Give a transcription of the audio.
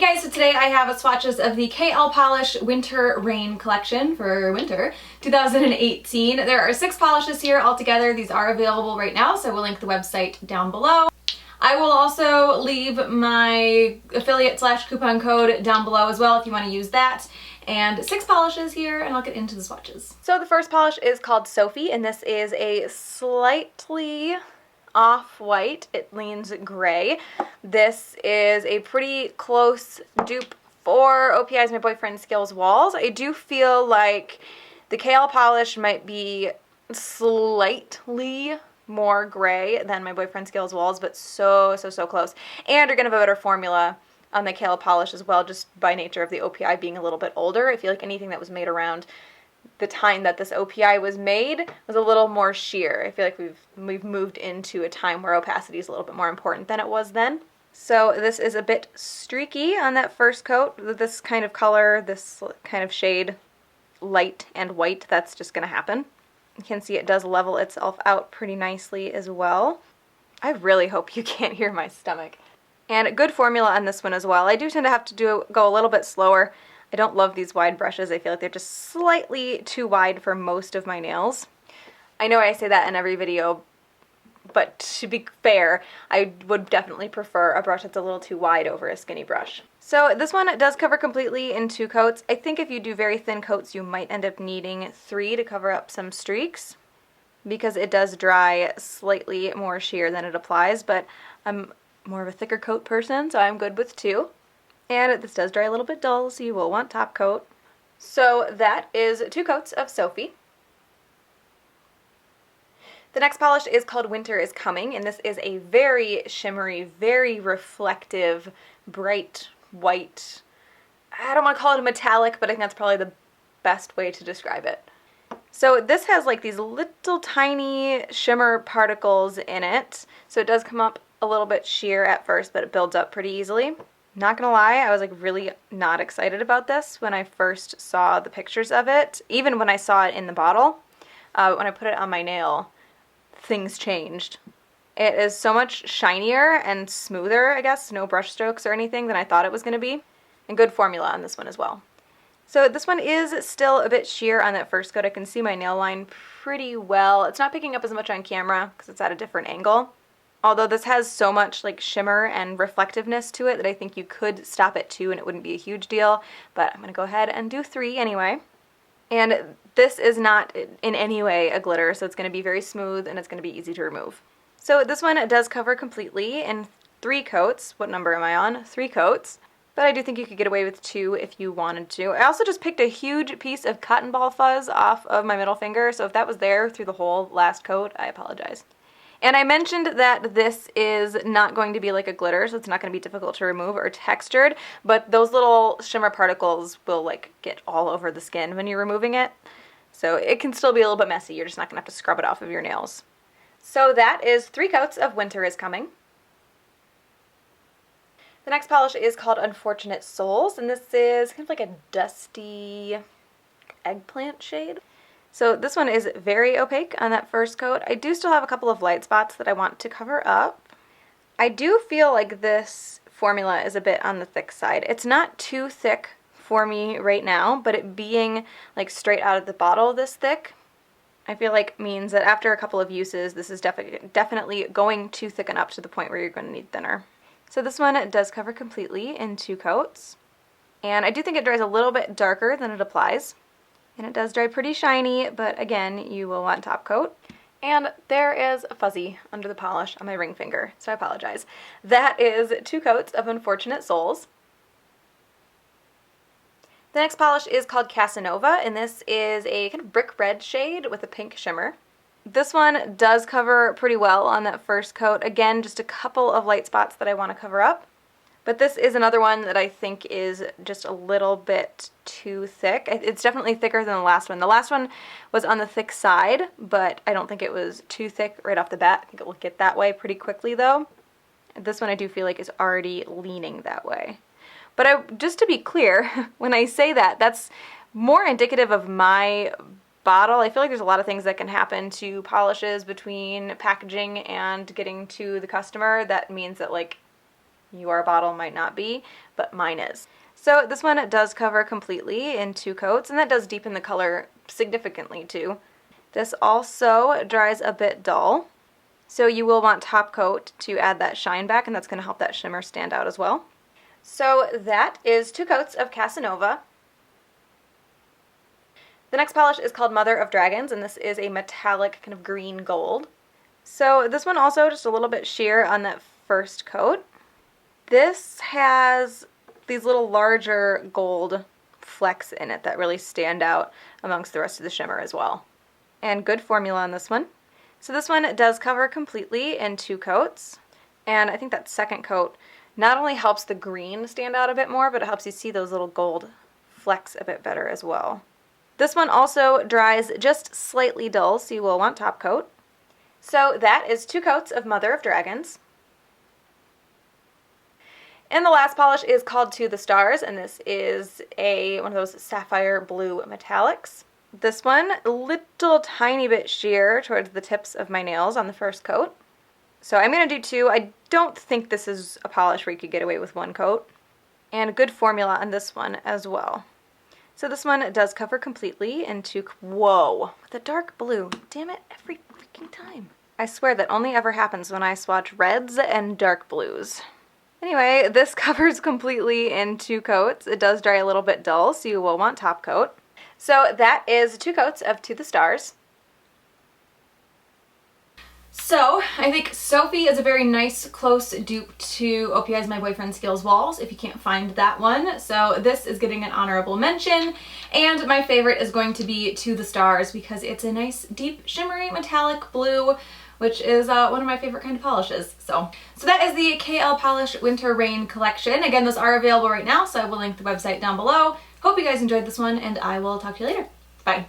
Guys, so today I have swatches of the KL Polish Winter Rain collection for winter 2018. There are 6 polishes here altogether. These are available right now, so we'll link the website down below. I will also leave my affiliate / coupon code down below as well if you want to use that. And 6 polishes here, and I'll get into the swatches. So the first polish is called Sophie, and this is a slightly off-white. It leans gray. This is a pretty close dupe for OPI's My Boyfriend Skills Walls. I do feel like the KL polish might be slightly more gray than My Boyfriend Skills Walls, but so close. And you're gonna have a better formula on the KL polish as well, just by nature of the OPI being a little bit older. I feel like anything that was made around the time that this OPI was made was a little more sheer. I feel like we've moved into a time where opacity is a little bit more important than it was then. So this is a bit streaky on that first coat. This kind of color, this kind of shade, light and white, that's just going to happen. You can see it does level itself out pretty nicely as well. I really hope you can't hear my stomach. And good formula on this one as well. I do tend to have to go a little bit slower. I don't love these wide brushes. I feel like they're just slightly too wide for most of my nails. I know I say that in every video, but to be fair, I would definitely prefer a brush that's a little too wide over a skinny brush. So this one does cover completely in 2 coats. I think if you do very thin coats, you might end up needing 3 to cover up some streaks, because it does dry slightly more sheer than it applies, but I'm more of a thicker coat person, so I'm good with 2. And this does dry a little bit dull, so you will want top coat. So that is 2 coats of Sophie. The next polish is called Winter is Coming, and this is a very shimmery, very reflective, bright white. I don't want to call it a metallic, but I think that's probably the best way to describe it. So this has like these little tiny shimmer particles in it, so it does come up a little bit sheer at first, but it builds up pretty easily. Not gonna lie, I was like really not excited about this when I first saw the pictures of it. Even when I saw it in the bottle, when I put it on my nail, things changed. It is so much shinier and smoother, I guess, no brush strokes or anything, than I thought it was gonna be. And good formula on this one as well. So this one is still a bit sheer on that first coat. I can see my nail line pretty well. It's not picking up as much on camera because it's at a different angle. Although this has so much like shimmer and reflectiveness to it that I think you could stop at 2 and it wouldn't be a huge deal, but I'm going to go ahead and do 3 anyway. And this is not in any way a glitter, so it's going to be very smooth and it's going to be easy to remove. So this one does cover completely in 3 coats. What number am I on? 3 coats. But I do think you could get away with 2 if you wanted to. I also just picked a huge piece of cotton ball fuzz off of my middle finger, so if that was there through the whole last coat, I apologize. And I mentioned that this is not going to be like a glitter, so it's not going to be difficult to remove or textured, but those little shimmer particles will like get all over the skin when you're removing it. So it can still be a little bit messy. You're just not going to have to scrub it off of your nails. So that is 3 coats of Winter is Coming. The next polish is called Unfortunate Souls, and this is kind of like a dusty eggplant shade. So this one is very opaque on that first coat. I do still have a couple of light spots that I want to cover up. I do feel like this formula is a bit on the thick side. It's not too thick for me right now, but it being like straight out of the bottle this thick, I feel like means that after a couple of uses, this is definitely going to thicken up to the point where you're going to need thinner. So this one does cover completely in 2 coats. And I do think it dries a little bit darker than it applies. And it does dry pretty shiny, but again, you will want top coat. And there is a fuzzy under the polish on my ring finger, so I apologize. That is 2 coats of Unfortunate Souls. The next polish is called Casanova, and this is a kind of brick red shade with a pink shimmer. This one does cover pretty well on that first coat. Again, just a couple of light spots that I want to cover up. But this is another one that I think is just a little bit too thick. It's definitely thicker than the last one. The last one was on the thick side, but I don't think it was too thick right off the bat. I think it will get that way pretty quickly though. This one I do feel like is already leaning that way. But just to be clear, when I say that, that's more indicative of my bottle. I feel like there's a lot of things that can happen to polishes between packaging and getting to the customer. That means that like Your bottle might not be, but mine is. So this one does cover completely in 2 coats, and that does deepen the color significantly too. This also dries a bit dull, so you will want top coat to add that shine back, and that's going to help that shimmer stand out as well. So that is 2 coats of Casanova. The next polish is called Mother of Dragons, and this is a metallic kind of green gold. So this one also just a little bit sheer on that first coat. This has these little larger gold flecks in it that really stand out amongst the rest of the shimmer as well. And good formula on this one. So this one does cover completely in 2 coats, and I think that second coat not only helps the green stand out a bit more, but it helps you see those little gold flecks a bit better as well. This one also dries just slightly dull, so you will want top coat. So that is 2 coats of Mother of Dragons. And the last polish is called To the Stars, and this is one of those sapphire blue metallics. This one, a little tiny bit sheer towards the tips of my nails on the first coat. So I'm going to do 2. I don't think this is a polish where you could get away with 1 coat. And a good formula on this one as well. So this one does cover completely in 2, whoa, the dark blue, damn it, every freaking time. I swear that only ever happens when I swatch reds and dark blues. Anyway, this covers completely in 2 coats. It does dry a little bit dull, so you will want top coat. So that is 2 coats of To the Stars. So, I think Sophie is a very nice close dupe to OPI's My Boyfriend Skills Walls, if you can't find that one. So this is getting an honorable mention, and my favorite is going to be To the Stars because it's a nice deep shimmery metallic blue, which is one of my favorite kind of polishes. So that is the KL Polish Winter Rain collection. Again, those are available right now, so I will link the website down below. Hope you guys enjoyed this one, and I will talk to you later. Bye.